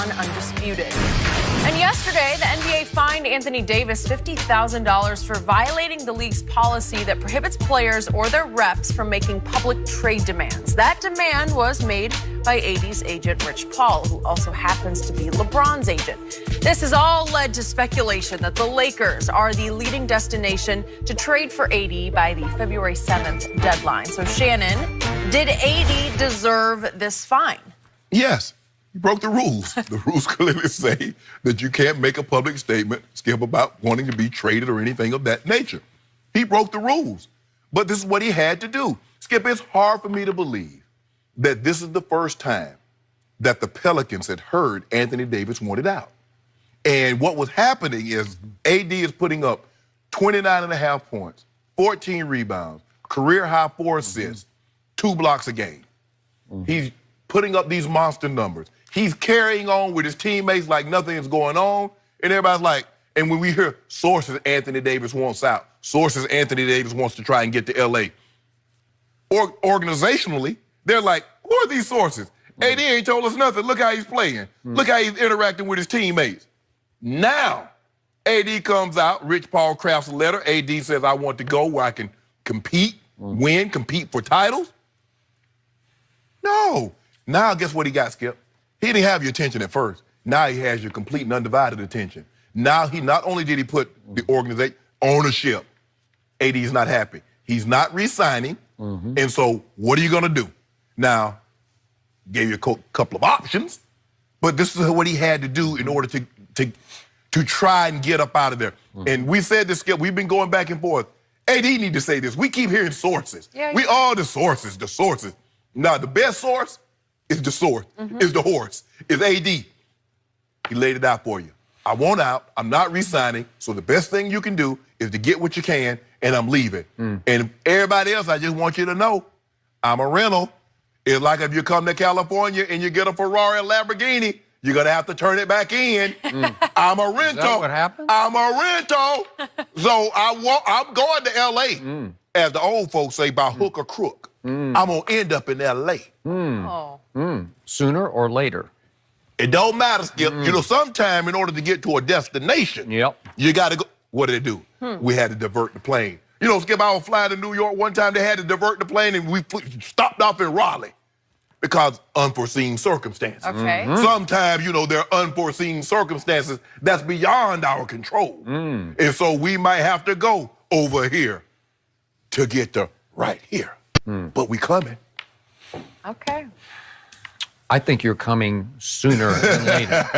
on Undisputed. And yesterday, the NBA fined Anthony Davis $50,000 for violating the league's policy that prohibits players or their reps from making public trade demands. That demand was made by AD's agent, Rich Paul, who also happens to be LeBron's agent. This has all led to speculation that the Lakers are the leading destination to trade for AD by the February 7th deadline. So, Shannon, did AD deserve this fine? Yes. He broke the rules. The rules clearly say that you can't make a public statement, Skip, about wanting to be traded or anything of that nature. He broke the rules. But this is what he had to do. Skip, it's hard for me to believe that this is the first time that the Pelicans had heard Anthony Davis wanted out. And what was happening is AD is putting up 29.5 points, 14 rebounds, career-high 4 assists, 2 blocks a game. He's putting up these monster numbers. He's carrying on with his teammates like nothing is going on. And everybody's like, and when we hear sources Anthony Davis wants out, sources Anthony Davis wants to try and get to L.A., or organizationally, they're like, who are these sources? AD ain't told us nothing. Look how he's playing. Look how he's interacting with his teammates. Now, AD comes out, Rich Paul crafts a letter. AD says, I want to go where I can compete, win, compete for titles. No. Now, guess what he got, Skip? He didn't have your attention at first. Now he has your complete and undivided attention. Now he not only did he put the organization, ownership, AD is not happy. He's not re-signing. And so what are you going to do? Now, gave you a couple of options, but this is what he had to do in order to try and get up out of there. And we said this, Skip, we've been going back and forth. AD need to say this. We keep hearing sources. We all the sources. Now, the best source is the source, is the horse, is AD. He laid it out for you. I want out, I'm not re-signing, so the best thing you can do is to get what you can, and I'm leaving. And everybody else, I just want you to know, I'm a rental. It's like if you come to California and you get a Ferrari or Lamborghini, you're gonna have to turn it back in. I'm a rental. Is that what happened? I'm a rental. So I'm going to LA, as the old folks say, by hook or crook. I'm gonna end up in LA. Sooner or later? It don't matter, Skip. You know, sometime in order to get to a destination, you gotta go. What did they do? We had to divert the plane. You know, Skip, I was flying to New York one time, they had to divert the plane and we stopped off in Raleigh because unforeseen circumstances. Sometimes, you know, there are unforeseen circumstances that's beyond our control. And so we might have to go over here to get to right here. But we coming. Okay. I think you're coming sooner than later.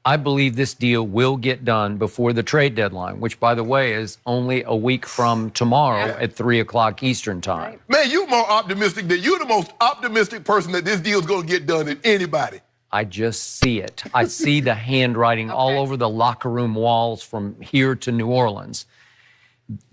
I believe this deal will get done before the trade deadline, which, by the way, is only a week from tomorrow at 3 o'clock Eastern time. Man, you're more optimistic you're the most optimistic person that this deal's gonna get done than anybody. I just see it. I see the handwriting all over the locker room walls from here to New Orleans.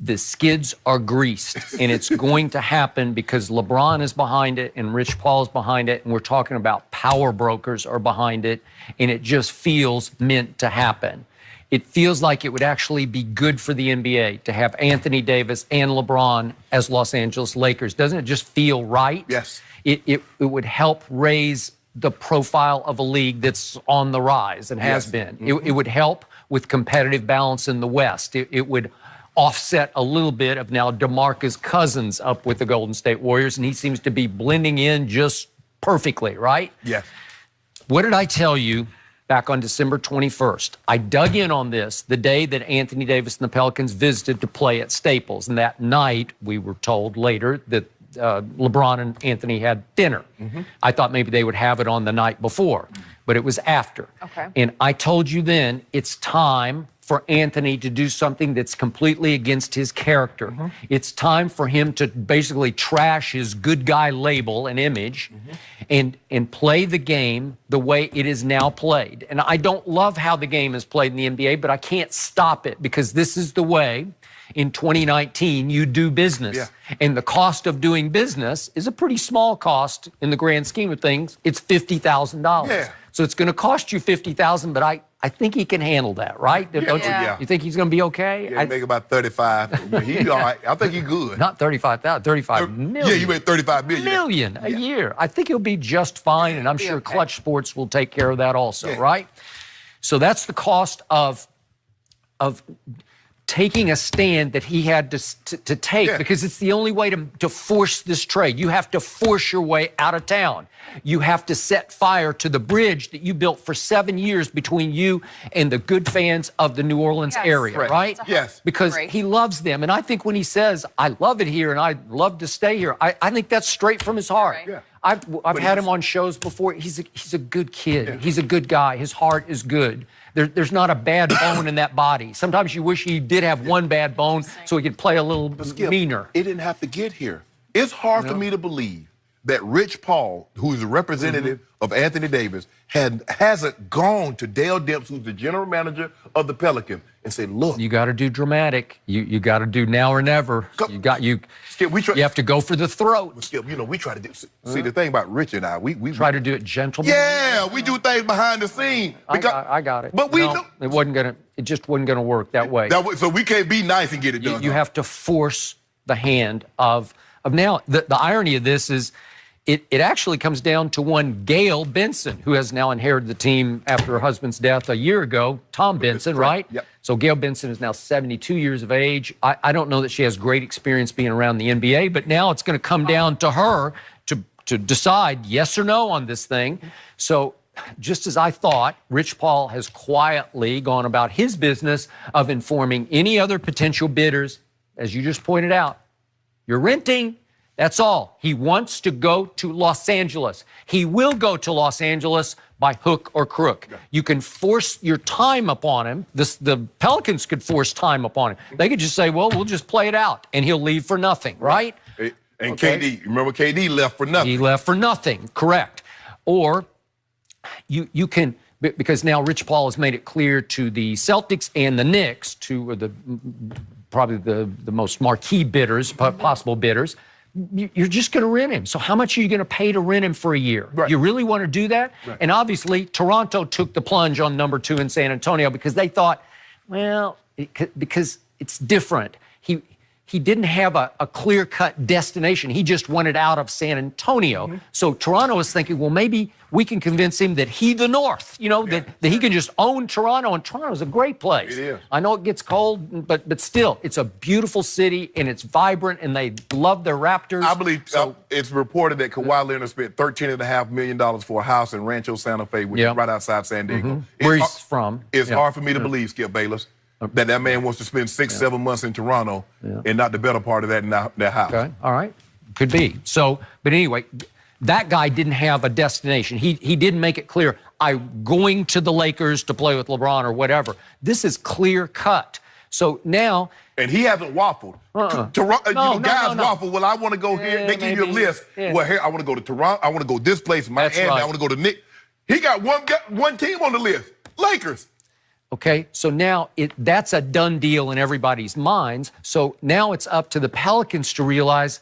The skids are greased, and it's going to happen because LeBron is behind it and Rich Paul is behind it, and we're talking about power brokers are behind it, and it just feels meant to happen. It feels like it would actually be good for the NBA to have Anthony Davis and LeBron as Los Angeles Lakers. Doesn't it just feel right? Yes. It would help raise the profile of a league that's on the rise and has been. It would help with competitive balance in the West. It would offset a little bit of now DeMarcus Cousins up with the Golden State Warriors, and he seems to be blending in just perfectly, right? Yes. What did I tell you back on December 21st? I dug in on this the day that Anthony Davis and the Pelicans visited to play at Staples, and that night we were told later that LeBron and Anthony had dinner. I thought maybe they would have it on the night before, but it was after. And I told you then it's time for Anthony to do something that's completely against his character. It's time for him to basically trash his good guy label and image and play the game the way it is now played. And I don't love how the game is played in the NBA, but I can't stop it because this is the way in 2019 you do business. And the cost of doing business is a pretty small cost in the grand scheme of things. It's $50,000. So it's going to cost you $50,000, but I think he can handle that, right? Yeah. Don't you? Yeah. You think he's going to be okay? Yeah, he make about 35. Yeah, he all right. I think he's good. Not 35,000, 35 million. Yeah, you made 35 million. A year. I think he'll be just fine, and I'm sure Clutch Sports will take care of that also, right? So that's the cost of taking a stand that he had to take because it's the only way to force this trade. You have to force your way out of town. You have to set fire to the bridge that you built for 7 years between you and the good fans of the New Orleans area, right? Yes. Because he loves them. And I think when he says, I love it here and I love to stay here, I think that's straight from his heart. Yeah. I've had him on shows before. He's a good kid. Yeah. He's a good guy. His heart is good. There's not a bad bone in that body. Sometimes you wish he did have one bad bone so he could play a little meaner. It didn't have to get here. It's hard for me to believe that Rich Paul, who is a representative of Anthony Davis, hasn't gone to Dale Demps, who's the general manager of the Pelicans, and said, look. You got to do dramatic. You got to do now or never. Skip, you have to go for the throat. Skip, we try to do, see, the thing about Rich and I, we try to do it gentlemanly. Yeah, we do things behind the scene. I got it. But it just wasn't gonna work that way. So we can't be nice and get it done. You have to force the hand of now. The irony of this is it actually comes down to one Gail Benson, who has now inherited the team after her husband's death a year ago, Tom Benson, right? Yep. So Gail Benson is now 72 years of age. I don't know that she has great experience being around the NBA, but now it's going to come down to her to decide yes or no on this thing. So just as I thought, Rich Paul has quietly gone about his business of informing any other potential bidders, as you just pointed out, you're renting. That's all. He wants to go to Los Angeles. He will go to Los Angeles by hook or crook. You can force your time upon him. The Pelicans could force time upon him. They could just say, well, we'll just play it out, and he'll leave for nothing, right? And KD, remember KD left for nothing. He left for nothing, correct. Or you can, because now Rich Paul has made it clear to the Celtics and the Knicks, two of probably the most marquee bidders, possible bidders, you're just going to rent him. So how much are you going to pay to rent him for a year? Right. You really want to do that? Right. And obviously, Toronto took the plunge on number 2 in San Antonio because they thought, well, because it's different. He didn't have a clear-cut destination. He just wanted out of San Antonio. So Toronto was thinking, well, maybe we can convince him that the North, that he can just own Toronto, and Toronto's a great place. It is. I know it gets cold, but still, it's a beautiful city, and it's vibrant, and they love their Raptors. I believe it's reported that Kawhi Leonard spent $13.5 million for a house in Rancho Santa Fe, which is right outside San Diego. Where he's from. It's hard for me to believe, Skip Bayless, that man wants to spend 6-7 months in Toronto and not the better part of that in that house. Okay, all right. Could be. So, but anyway, that guy didn't have a destination. He didn't make it clear, I'm going to the Lakers to play with LeBron or whatever. This is clear cut. So now... And he hasn't waffled. Guys waffle, well, I want to go here. They give you a list. Well, here, I want to go to Toronto. I want to go to this place, Miami. I want to go to Nick. He got one team on the list, Lakers. Okay, so now that's a done deal in everybody's minds. So now it's up to the Pelicans to realize,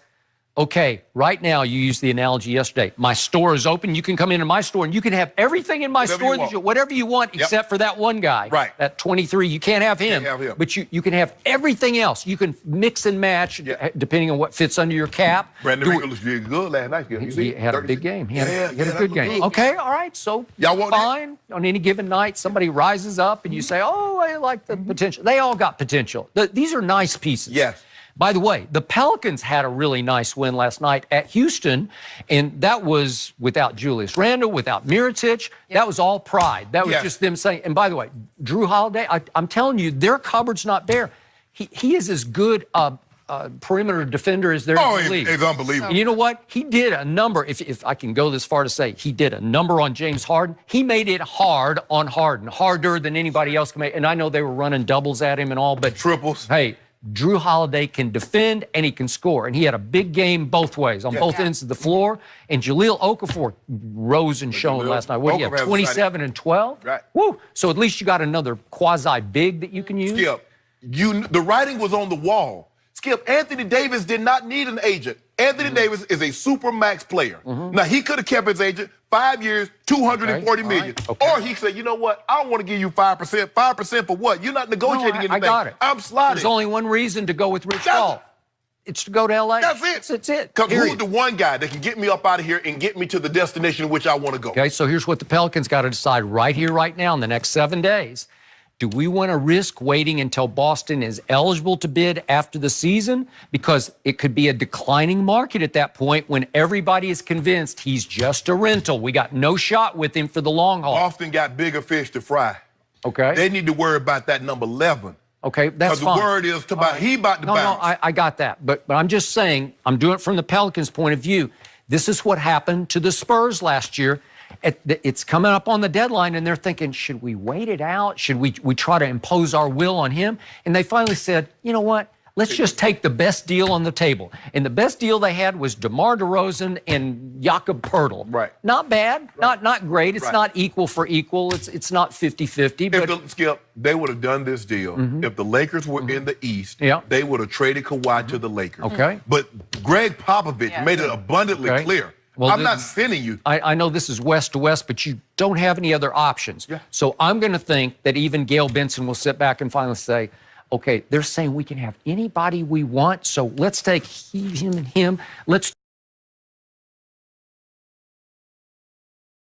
okay, right now, you used the analogy yesterday, my store is open, you can come into my store and you can have everything in my store, whatever you want, except for that one guy. Right. That 23, you can't have him. But you can have everything else. You can mix and match depending on what fits under your cap. Brandon Riggles did good last night. He had a big game. He had a good game. Okay, all right, so fine. On any given night, somebody rises up and you say, oh, I like the potential. They all got potential. These are nice pieces. Yes. By the way, the Pelicans had a really nice win last night at Houston, and that was without Julius Randle, without Mirotic. That was all pride. That was just them saying, and by the way, Drew Holiday, I'm telling you, their cupboard's not bare. He is as good a perimeter defender as there is in the league. It's unbelievable. And you know what? He did a number, if I can go this far to say, he did a number on James Harden. He made it hard on Harden, harder than anybody else can make. And I know they were running doubles at him and all, but triples. Hey, Drew Holiday can defend and he can score. And he had a big game both ways, on both ends of the floor. And Jahlil Okafor rose and shone last night. What do you have, 27 and 12? Right. Woo! So at least you got another quasi-big that you can use. Skip, the writing was on the wall. Skip, Anthony Davis did not need an agent. Anthony Davis is a super max player. Now, he could have kept his agent 5 years, $240 million. Right. Okay. Or he said, you know what? I don't want to give you 5%. 5% for what? You're not negotiating anything. I got it. I'm sliding. There's only one reason to go with Rich Paul. It's to go to L.A. That's it. That's it. Because who's the one guy that can get me up out of here and get me to the destination in which I want to go? Okay, so here's what the Pelicans got to decide right here, right now, in the next 7 days. Do we want to risk waiting until Boston is eligible to bid after the season? Because it could be a declining market at that point when everybody is convinced he's just a rental. We got no shot with him for the long haul. Boston got bigger fish to fry. Okay. They need to worry about that number 11. Okay, that's fine. Because the word is he about to bounce. No, I got that. But I'm just saying, I'm doing it from the Pelicans' point of view. This is what happened to the Spurs last year. It's coming up on the deadline, and they're thinking, should we wait it out? Should we try to impose our will on him? And they finally said, you know what? Let's just take the best deal on the table. And the best deal they had was DeMar DeRozan and Jakob Poeltl. Right. Not bad, right. not great. It's not equal for equal. It's not 50-50. But Skip, they would have done this deal if the Lakers were in the East. Yeah. They would have traded Kawhi to the Lakers. Okay. But Greg Popovich made it abundantly clear. Well, I'm not sending you. I know this is west to west, but you don't have any other options. Yeah. So I'm going to think that even Gail Benson will sit back and finally say, okay, they're saying we can have anybody we want, so let's take him and him. Let's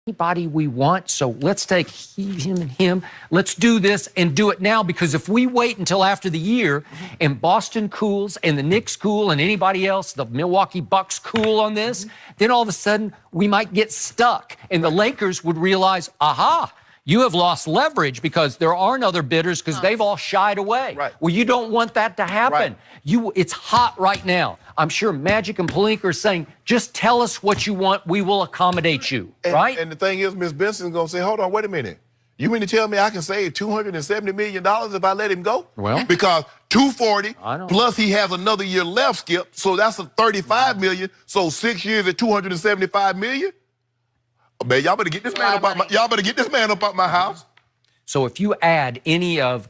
anybody we want, so let's take him and him. Let's do this and do it now, because if we wait until after the year and Boston cools and the Knicks cool and anybody else, the Milwaukee Bucks cool on this, then all of a sudden we might get stuck. And the Lakers would realize, aha, you have lost leverage because there aren't other bidders because they've all shied away. Right. Well, you don't want that to happen. Right. It's hot right now. I'm sure Magic and Pelinka are saying, just tell us what you want. We will accommodate you, right? And the thing is, Ms. Benson's going to say, hold on, wait a minute. You mean to tell me I can save $270 million if I let him go? Well. Because $240 I know. plus he has another year left, Skip, so that's a $35 million. So 6 years at $275 million? Man, y'all better get this man up out my house. So if you add any of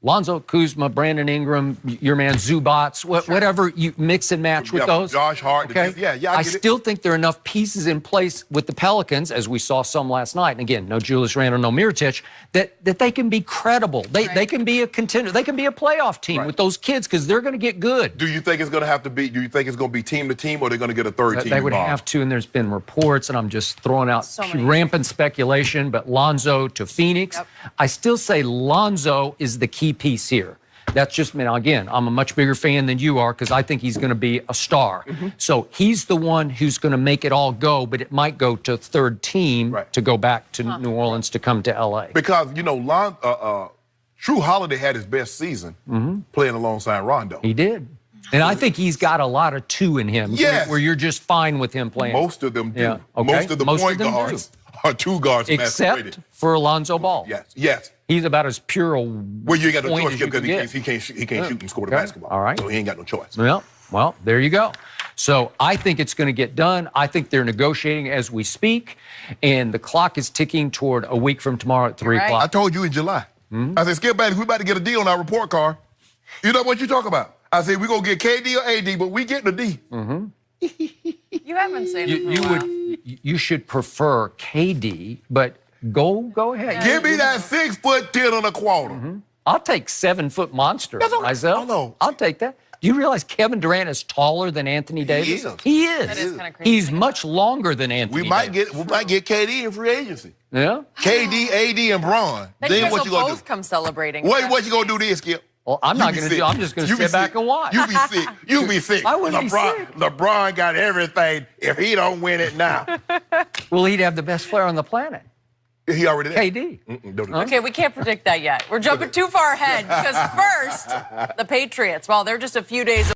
Lonzo Kuzma, Brandon Ingram, your man Zubats, whatever, you mix and match with those. Josh Hart. Okay. I still think there are enough pieces in place with the Pelicans, as we saw some last night. And again, no Julius Randle, no Mirotic, that they can be credible. They can be a contender. They can be a playoff team with those kids because they're going to get good. Do you think it's going to have to be? Do you think it's going to be team to team, or they're going to get a third team? They would involved? have to, and there's been reports, and I'm just throwing out rampant speculation. But Lonzo to Phoenix, I still say Lonzo is the key piece here. That's just me. Now, again, I'm a much bigger fan than you are because I think he's going to be a star. So he's the one who's going to make it all go, but it might go to third team to go back to New Orleans to come to L.A. Because, you know, True Holiday had his best season playing alongside Rondo. He did. And I think he's got a lot of two in him where you're just fine with him playing. Most of them do. Yeah. Okay. Most of the point guards are two guards. Except for Alonzo Ball. Yes. He's about as pure a well, you ain't got no choice because he can't shoot and score the basketball. All right. So he ain't got no choice. Well, there you go. So I think it's going to get done. I think they're negotiating as we speak, and the clock is ticking toward a week from tomorrow at 3 o'clock. I told you in July. I said, Skip, baby, we about to get a D on our report card. You know what you talk about? I said, we're going to get KD or AD, but we getting a D. You haven't said it. You should prefer KD, but go ahead. Give me that 6'10" on a quarter. I'll take 7-foot monster myself. No. I'll take that. Do you realize Kevin Durant is taller than Anthony Davis? He is. That is kind of crazy. He's much longer than Anthony We might Davis. get KD in free agency. Yeah. KD, AD, and Bron. Then what you will gonna both do? come celebrating. What you gonna do this, Skip? Well, I'm not going to do. I'm just going to sit back and watch. You be sick. You be sick. I wouldn't be sick. LeBron got everything. If he don't win it now, well, he'd have the best player on the planet. He already did. KD. Don't do that. Okay, we can't predict that yet. We're jumping too far ahead because first, the Patriots. Well, they're just a few days